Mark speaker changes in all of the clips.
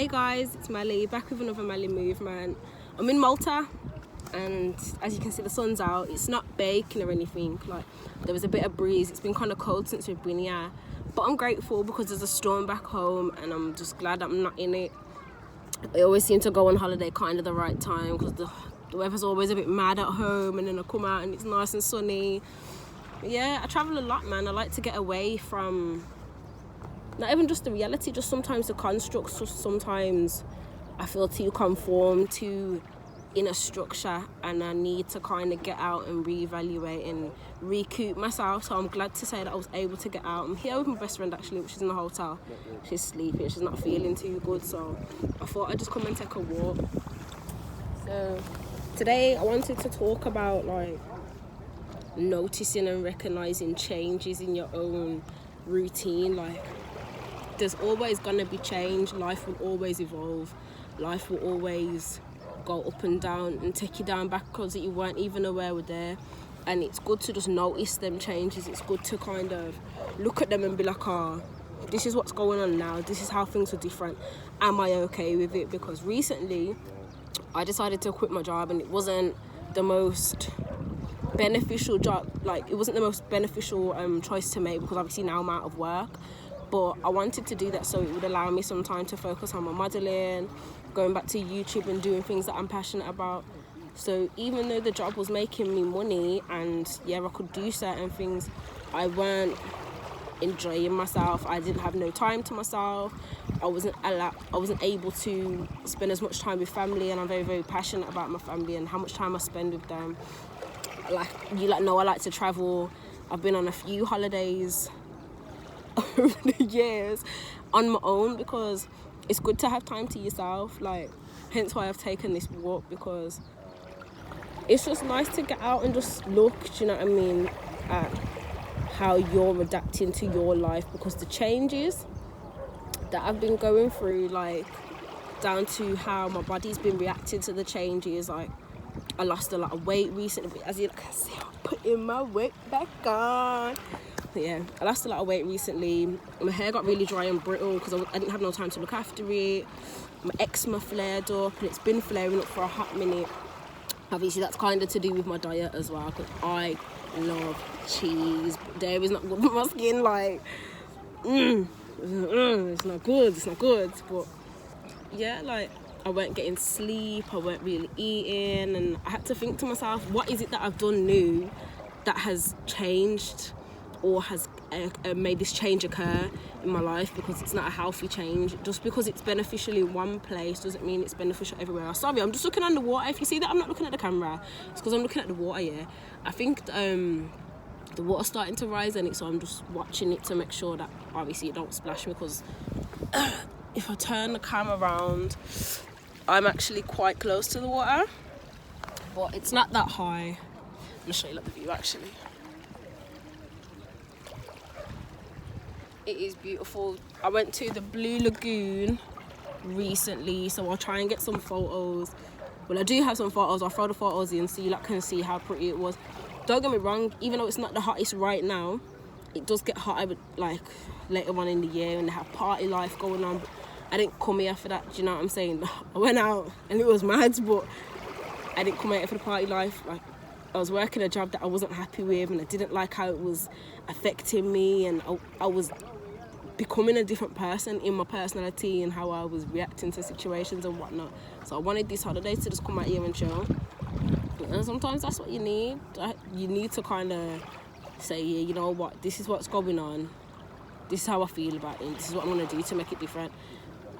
Speaker 1: Hey guys, it's Mally, back with another Mally movement. I'm in Malta, and as you can see the sun's out. It's not baking or anything, like there was a bit of breeze. It's been kind of cold since we've been here, but I'm grateful because there's a storm back home and I'm just glad I'm not in it. I always seem to go on holiday kind of the right time because the weather's always a bit mad at home, and then I come out and it's nice and sunny. Yeah, I travel a lot, man. I like to get away from not even just the reality, just sometimes the constructs. Just sometimes I feel too conformed to in a structure, and I need to kind of get out and reevaluate and recoup myself. So I'm glad to say that I was able to get out. I'm here with my best friend actually, which is in the hotel. She's sleeping, she's not feeling too good, so I thought I'd just come and take a walk. So today I wanted to talk about like noticing and recognizing changes in your own routine. Like, there's always gonna be change. Life will always evolve. Life will always go up and down and take you down backwards that you weren't even aware were there. And it's good to just notice them changes. It's good to kind of look at them and be like, oh, this is what's going on now. This is how things are different. Am I okay with it? Because recently I decided to quit my job, and it wasn't the most beneficial job. Like, it wasn't the most beneficial choice to make, because obviously now I'm out of work. But I wanted to do that so it would allow me some time to focus on my modelling, going back to YouTube and doing things that I'm passionate about. So even though the job was making me money and yeah, I could do certain things, I weren't enjoying myself. I didn't have no time to myself. I wasn't able to spend as much time with family, and I'm very, very passionate about my family and how much time I spend with them. Like, you know, I like to travel. I've been on a few holidays over the years on my own, because it's good to have time to yourself. Like, hence why I've taken this walk, because it's just nice to get out and just look, do you know what I mean, at how you're adapting to your life. Because the changes that I've been going through, like down to how my body's been reacting to the changes, like I lost a lot of weight recently, as you can see I'm putting my weight back on. Yeah, I lost a lot of weight recently. My hair got really dry and brittle because I didn't have no time to look after it. My eczema flared up, and it's been flaring up for a hot minute. Obviously that's kind of to do with my diet as well, because I love cheese, but dairy is not good for my skin. Like, it's not good. But yeah, like, I weren't getting sleep, I weren't really eating, and I had to think to myself, what is it that I've done new that has changed or has made this change occur in my life? Because it's not a healthy change. Just because it's beneficial in one place doesn't mean it's beneficial everywhere. Sorry, I'm just looking on the water. If you see that I'm not looking at the camera, it's because I'm looking at the water. Yeah, I think the water's starting to rise in it, so I'm just watching it to make sure that obviously it don't splash me, because if I turn the camera around, I'm actually quite close to the water, but it's not that high. I'm gonna show you like the view actually. It is beautiful. I went to the Blue Lagoon recently, so I'll try and get some photos. Well, I do have some photos. I'll throw the photos in so you can see how pretty it was. Don't get me wrong, even though it's not the hottest right now, it does get hotter like later on in the year, and they have party life going on. But I didn't come here for that, do you know what I'm saying? I went out and it was mad, but I didn't come here for the party life. Like, I was working a job that I wasn't happy with, and I didn't like how it was affecting me, and I was becoming a different person in my personality and how I was reacting to situations and whatnot. So I wanted this holiday to just come out here and chill. And sometimes that's what you need. You need to kind of say, yeah, you know what, this is what's going on. This is how I feel about it. This is what I'm going to do to make it different.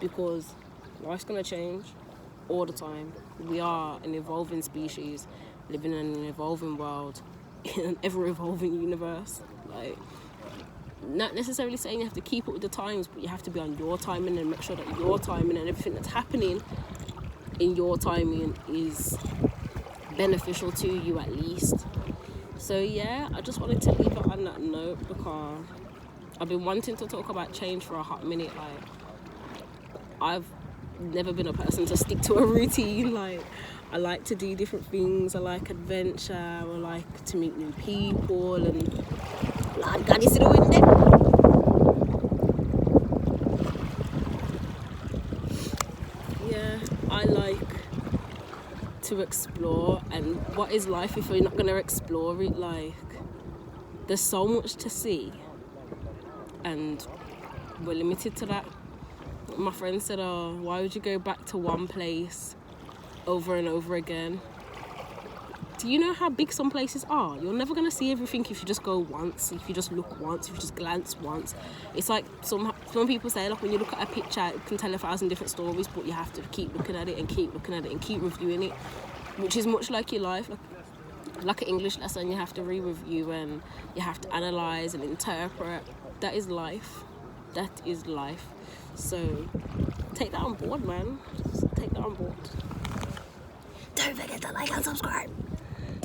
Speaker 1: Because life's going to change all the time. We are an evolving species, living in an evolving world, in an ever-evolving universe. Like, not necessarily saying you have to keep up with the times, but you have to be on your timing and make sure that your timing and everything that's happening in your timing is beneficial to you at least. So yeah, I just wanted to leave it on that note, because I've been wanting to talk about change for a hot minute. Like, I've never been a person to stick to a routine. Like, I like to do different things. I like adventure. I like to meet new people, and Lord God, you see the wind there? like to explore, and what is life if we're not going to explore it? Like, there's so much to see, and we're limited to that. My friend said, oh, why would you go back to one place over and over again? Do you know how big some places are? You're never going to see everything if you just go once, if you just look once, if you just glance once. It's like some people say, like, when you look at a picture, it can tell 1,000 different stories, but you have to keep looking at it and keep looking at it and keep reviewing it, which is much like your life. Like an English lesson, you have to re-review and you have to analyse and interpret. That is life. That is life. So take that on board, man. Just take that on board. Don't forget to like and subscribe.